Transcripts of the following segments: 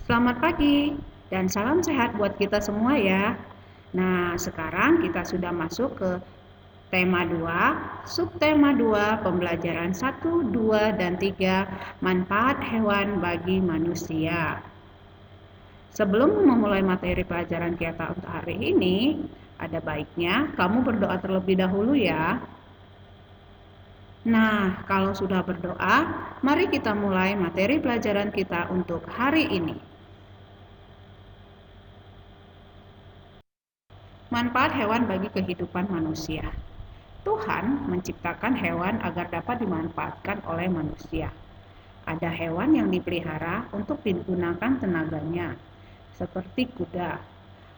Selamat pagi dan salam sehat buat kita semua ya. Nah, sekarang kita sudah masuk ke tema 2, subtema 2, pembelajaran 1, 2, dan 3, manfaat hewan bagi manusia. Sebelum memulai materi pelajaran kita untuk hari ini, ada baiknya kamu berdoa terlebih dahulu ya. Nah, kalau sudah berdoa, mari kita mulai materi pelajaran kita untuk hari ini. Manfaat hewan bagi kehidupan manusia. Tuhan menciptakan hewan agar dapat dimanfaatkan oleh manusia. Ada hewan yang dipelihara untuk digunakan tenaganya, seperti kuda.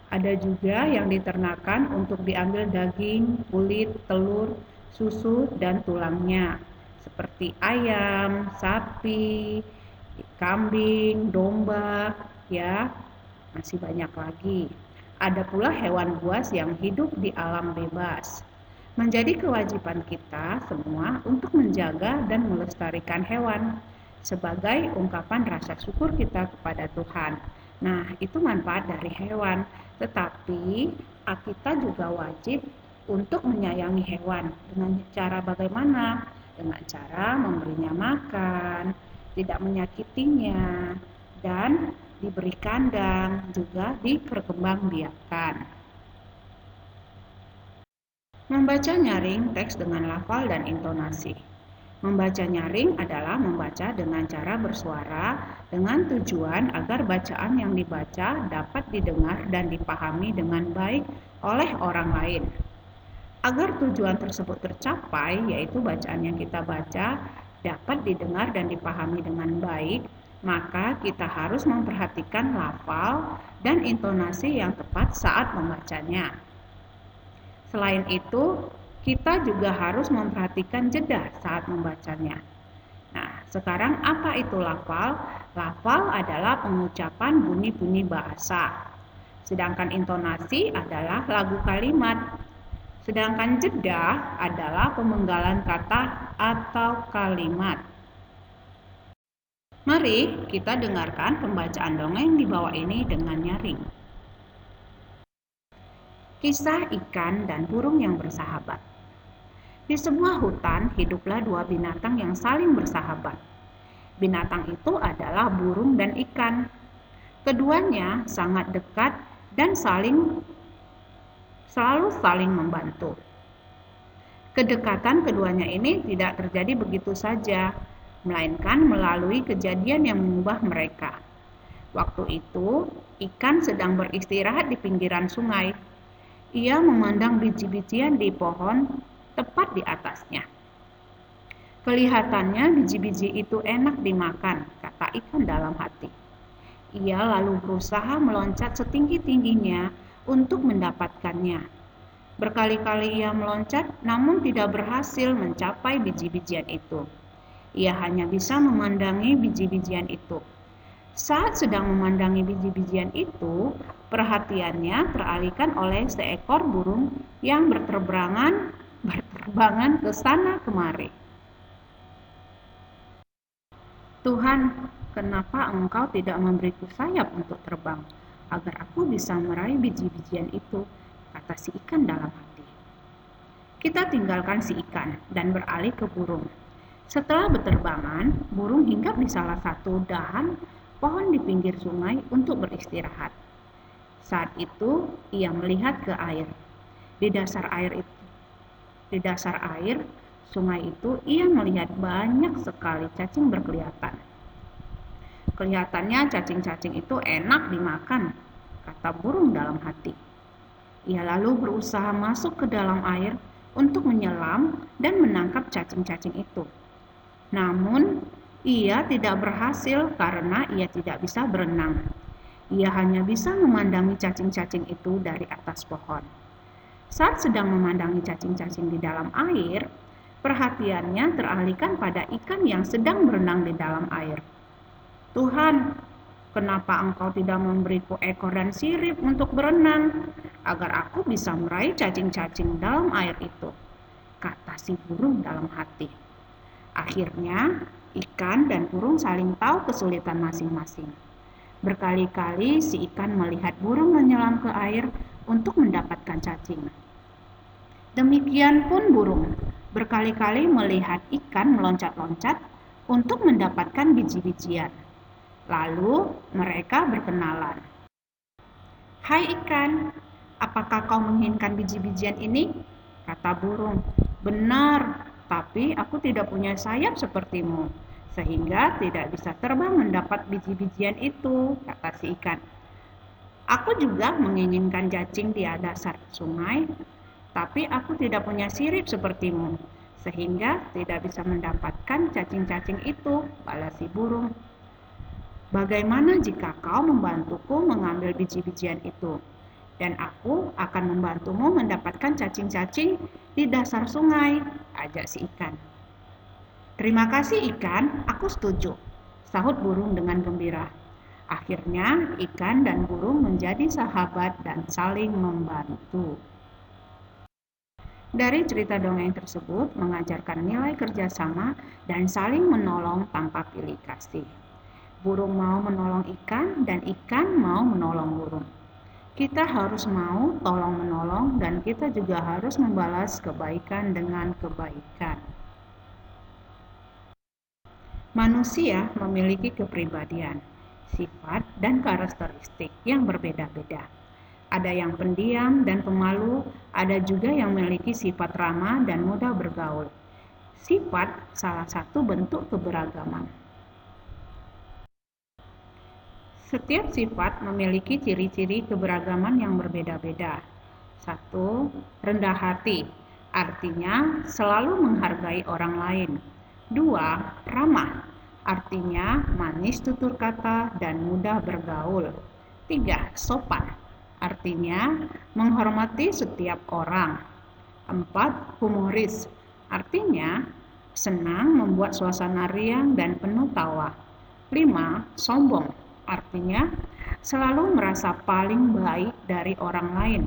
Ada juga yang diternakan untuk diambil daging, kulit, telur, susu, dan tulangnya, seperti ayam, sapi, kambing, domba, ya, masih banyak lagi. Ada pula hewan buas yang hidup di alam bebas. Menjadi kewajiban kita semua untuk menjaga dan melestarikan hewan sebagai ungkapan rasa syukur kita kepada Tuhan. Nah, itu manfaat dari hewan. Tetapi kita juga wajib untuk menyayangi hewan. Dengan cara bagaimana? Dengan cara memberinya makan, tidak menyakitinya, dan diberi kandang, juga diperkembangbiakan. Membaca nyaring teks dengan lafal dan intonasi. Membaca nyaring adalah membaca dengan cara bersuara dengan tujuan agar bacaan yang dibaca dapat didengar dan dipahami dengan baik oleh orang lain. Agar tujuan tersebut tercapai, yaitu bacaan yang kita baca dapat didengar dan dipahami dengan baik, maka kita harus memperhatikan lafal dan intonasi yang tepat saat membacanya. Selain itu, kita juga harus memperhatikan jeda saat membacanya. Nah, sekarang apa itu lafal? Lafal adalah pengucapan bunyi-bunyi bahasa. Sedangkan intonasi adalah lagu kalimat. Sedangkan jeda adalah pemenggalan kata atau kalimat. Mari kita dengarkan pembacaan dongeng di bawah ini dengan nyaring. Kisah ikan dan burung yang bersahabat. Di sebuah hutan hiduplah dua binatang yang saling bersahabat. Binatang itu adalah burung dan ikan. Keduanya sangat dekat dan selalu saling membantu. Kedekatan keduanya ini tidak terjadi begitu saja, melainkan melalui kejadian yang mengubah mereka. Waktu itu, ikan sedang beristirahat di pinggiran sungai. Ia memandang biji-bijian di pohon tepat di atasnya. Kelihatannya biji-biji itu enak dimakan, kata ikan dalam hati. Ia lalu berusaha meloncat setinggi-tingginya untuk mendapatkannya. Berkali-kali ia meloncat, namun tidak berhasil mencapai biji-bijian itu. Ia hanya bisa memandangi biji-bijian itu. Saat sedang memandangi biji-bijian itu, perhatiannya teralihkan oleh seekor burung yang berterbangan ke sana kemari. Tuhan, kenapa Engkau tidak memberiku sayap untuk terbang, agar aku bisa meraih biji-bijian itu, kata si ikan dalam hati. Kita tinggalkan si ikan dan beralih ke burung. Setelah berterbangan, burung hinggap di salah satu dahan pohon di pinggir sungai untuk beristirahat. Saat itu, ia melihat ke air. Di dasar air sungai itu, ia melihat banyak sekali cacing berkelihatan. Kelihatannya cacing-cacing itu enak dimakan, kata burung dalam hati. Ia lalu berusaha masuk ke dalam air untuk menyelam dan menangkap cacing-cacing itu. Namun, ia tidak berhasil karena ia tidak bisa berenang. Ia hanya bisa memandangi cacing-cacing itu dari atas pohon. Saat sedang memandangi cacing-cacing di dalam air, perhatiannya teralihkan pada ikan yang sedang berenang di dalam air. Tuhan, kenapa Engkau tidak memberiku ekor dan sirip untuk berenang, agar aku bisa meraih cacing-cacing dalam air itu, kata si burung dalam hati. Akhirnya, ikan dan burung saling tahu kesulitan masing-masing. Berkali-kali si ikan melihat burung menyelam ke air untuk mendapatkan cacing. Demikian pun burung, berkali-kali melihat ikan meloncat-loncat untuk mendapatkan biji-bijian. Lalu mereka berkenalan. "Hai ikan, apakah kau menginginkan biji-bijian ini?" Kata burung. "Benar, tapi aku tidak punya sayap sepertimu, sehingga tidak bisa terbang mendapat biji-bijian itu," kata si ikan. "Aku juga menginginkan cacing di dasar sungai, tapi aku tidak punya sirip sepertimu, sehingga tidak bisa mendapatkan cacing-cacing itu," balas si burung. "Bagaimana jika kau membantuku mengambil biji-bijian itu? Dan aku akan membantumu mendapatkan cacing-cacing di dasar sungai," ajak si ikan. "Terima kasih ikan, aku setuju," sahut burung dengan gembira. Akhirnya ikan dan burung menjadi sahabat dan saling membantu. Dari cerita dongeng tersebut mengajarkan nilai kerjasama dan saling menolong tanpa pilih kasih. Burung mau menolong ikan dan ikan mau menolong burung. Kita harus mau tolong-menolong dan kita juga harus membalas kebaikan dengan kebaikan. Manusia memiliki kepribadian, sifat, dan karakteristik yang berbeda-beda. Ada yang pendiam dan pemalu, ada juga yang memiliki sifat ramah dan mudah bergaul. Sifat salah satu bentuk keberagaman. Setiap sifat memiliki ciri-ciri keberagaman yang berbeda-beda. 1. Rendah hati, artinya selalu menghargai orang lain. 2. Ramah, artinya manis tutur kata dan mudah bergaul. 3. Sopan, artinya menghormati setiap orang. 4. Humoris, artinya senang membuat suasana riang dan penuh tawa. 5. Sombong, artinya selalu merasa paling baik dari orang lain.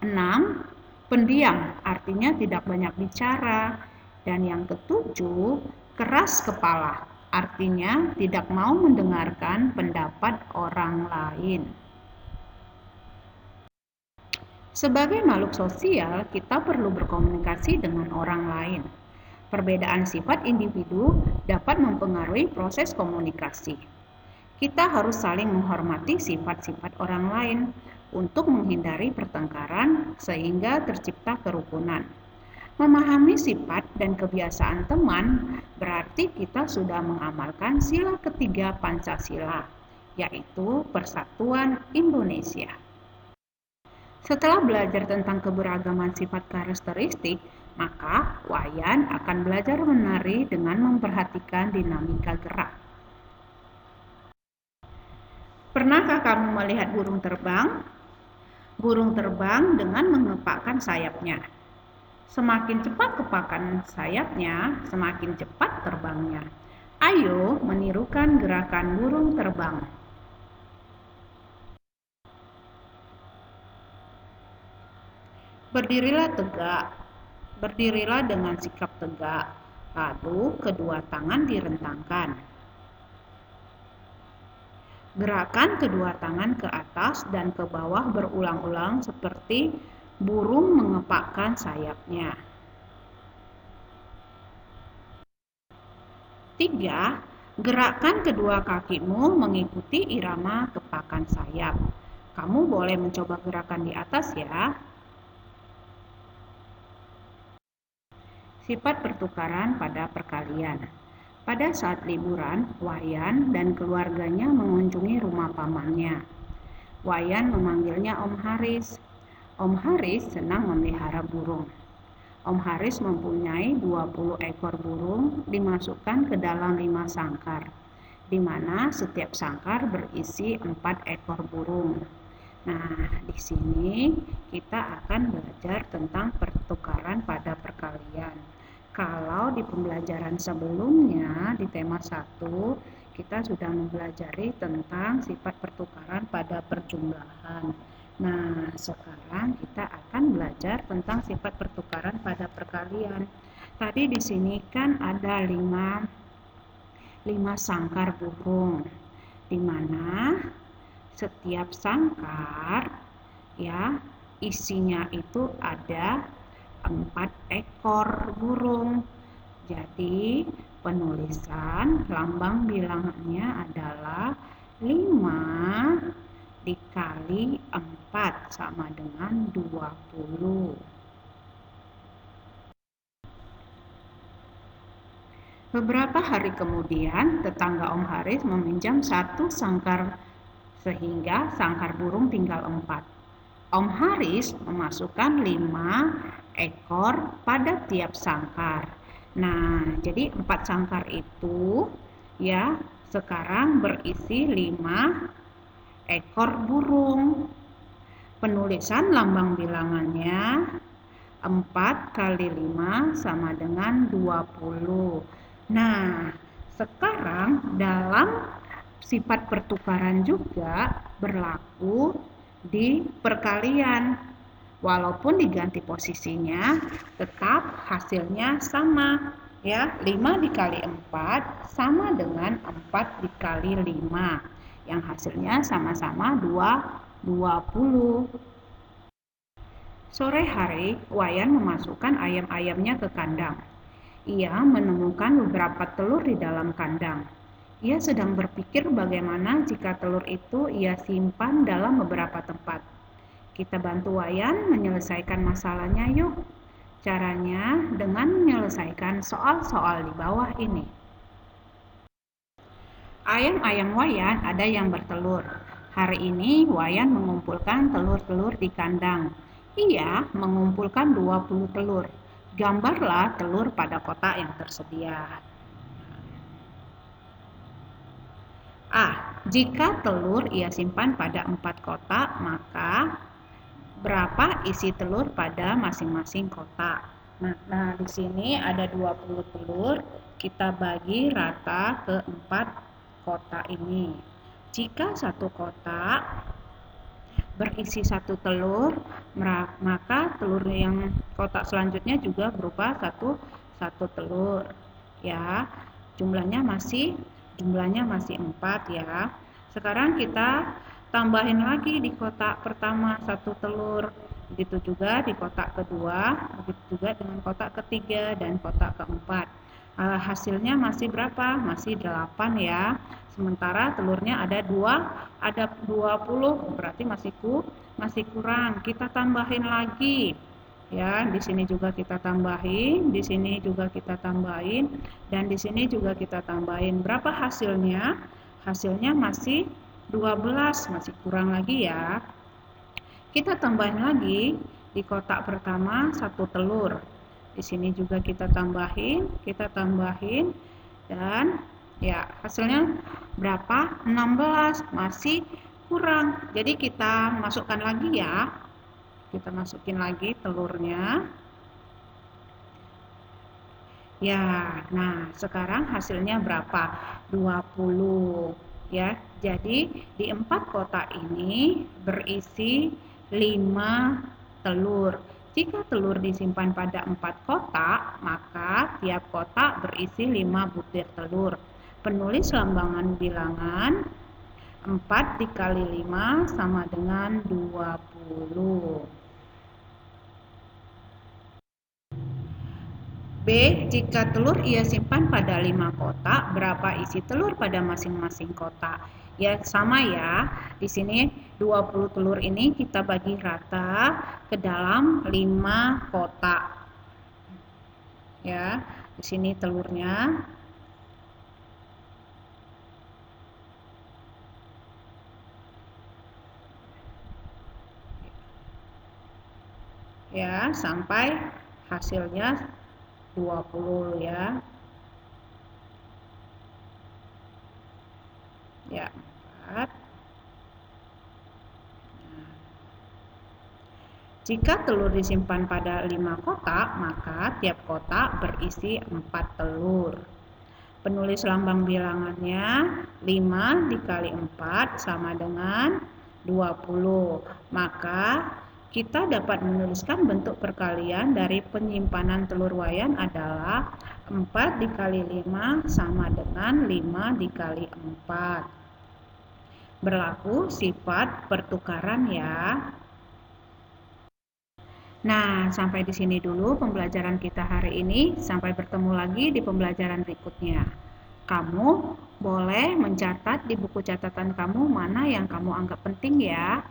6. Pendiam, artinya tidak banyak bicara. Dan yang ketujuh, keras kepala, artinya tidak mau mendengarkan pendapat orang lain. Sebagai makhluk sosial, kita perlu berkomunikasi dengan orang lain. Perbedaan sifat individu dapat mempengaruhi proses komunikasi. Kita harus saling menghormati sifat-sifat orang lain untuk menghindari pertengkaran sehingga tercipta kerukunan. Memahami sifat dan kebiasaan teman berarti kita sudah mengamalkan sila ketiga Pancasila, yaitu Persatuan Indonesia. Setelah belajar tentang keberagaman sifat karakteristik, maka Wayan akan belajar menari dengan memperhatikan dinamika gerak. Pernahkah kamu melihat burung terbang? Burung terbang dengan mengepakkan sayapnya. Semakin cepat kepakan sayapnya, semakin cepat terbangnya. Ayo menirukan gerakan burung terbang. Berdirilah tegak. Berdirilah dengan sikap tegak. Lalu kedua tangan direntangkan. Gerakan kedua tangan ke atas dan ke bawah berulang-ulang seperti burung mengepakkan sayapnya. 3. Gerakkan kedua kakimu mengikuti irama kepakan sayap. Kamu boleh mencoba gerakan di atas ya. Sifat pertukaran pada perkalian. Pada saat liburan, Wayan dan keluarganya mengunjungi rumah pamannya. Wayan memanggilnya Om Haris. Om Haris senang memelihara burung. Om Haris mempunyai 20 ekor burung dimasukkan ke dalam 5 sangkar, di mana setiap sangkar berisi 4 ekor burung. Nah, di sini kita akan belajar tentang pertukaran pada perkalian. Kalau di pembelajaran sebelumnya di tema 1 kita sudah mempelajari tentang sifat pertukaran pada perjumlahan. Nah, sekarang kita akan belajar tentang sifat pertukaran pada perkalian. Tadi di sini kan ada 5 sangkar burung. di mana setiap sangkar ya isinya itu ada 4 ekor burung. Jadi penulisan lambang bilangannya adalah 5 dikali 4 sama dengan 20. Beberapa hari kemudian, tetangga Om Haris meminjam 1 sangkar sehingga sangkar burung tinggal 4. Om Haris memasukkan 5 ekor pada tiap sangkar. Nah, jadi 4 sangkar itu ya sekarang berisi 5 ekor burung. Penulisan lambang bilangannya 4 kali 5 sama dengan 20. Nah, sekarang dalam sifat pertukaran juga berlaku di perkalian. Walaupun diganti posisinya, tetap hasilnya sama. Ya, 5 dikali 4 sama dengan 4 dikali 5. Yang hasilnya sama-sama 20. Sore hari, Wayan memasukkan ayam-ayamnya ke kandang. Ia menemukan beberapa telur di dalam kandang. Ia sedang berpikir bagaimana jika telur itu ia simpan dalam beberapa tempat. Kita bantu Wayan menyelesaikan masalahnya yuk. Caranya dengan menyelesaikan soal-soal di bawah ini. Ayam-ayam Wayan ada yang bertelur. Hari ini Wayan mengumpulkan telur-telur di kandang. Ia mengumpulkan 20 telur. Gambarlah telur pada kotak yang tersedia. Jika telur ia simpan pada 4 kotak, maka berapa isi telur pada masing-masing kotak? Nah, di sini ada 20 telur, kita bagi rata ke 4 kotak ini. Jika satu kotak berisi 1 telur, maka telur yang kotak selanjutnya juga berupa satu telur. Ya, jumlahnya masih 4 ya. Sekarang kita tambahin lagi di kotak pertama 1 telur. Begitu juga di kotak kedua, begitu juga dengan kotak ketiga dan kotak keempat. Hasilnya masih berapa? Masih 8 ya. Sementara telurnya ada 20, berarti masih kurang. Kita tambahin lagi. Ya, di sini juga kita tambahin, di sini juga kita tambahin, dan di sini juga kita tambahin. Berapa hasilnya? Hasilnya masih 12, masih kurang lagi ya. Kita tambahin lagi di kotak pertama 1 telur. Di sini juga kita tambahin, dan ya hasilnya berapa? 16, masih kurang. Jadi kita masukkan lagi ya. Kita masukin lagi telurnya. Ya, nah sekarang hasilnya berapa? 20 ya. Jadi di 4 kotak ini berisi 5 telur. Jika telur disimpan pada 4 kotak, maka tiap kotak berisi 5 butir telur. Penulis lambangan bilangan 4 dikali 5 sama dengan 20. B. Jika telur ia simpan pada 5 kotak, berapa isi telur pada masing-masing kotak? Ya, sama ya. Di sini 20 telur ini kita bagi rata ke dalam 5 kotak. Ya, di sini telurnya. Ya, sampai hasilnya 20 ya. Ya, 4. Jika telur disimpan pada 5 kotak, maka tiap kotak berisi 4 telur. Penulis lambang bilangannya 5 dikali 4 sama dengan 20. Maka kita dapat menuliskan bentuk perkalian dari penyimpanan telur Wayan adalah 4 dikali 5 sama dengan 5 dikali 4. berlaku sifat pertukaran ya. Nah, sampai di sini dulu pembelajaran kita hari ini. Sampai bertemu lagi di pembelajaran berikutnya. Kamu boleh mencatat di buku catatan kamu mana yang kamu anggap penting ya.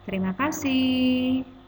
Terima kasih.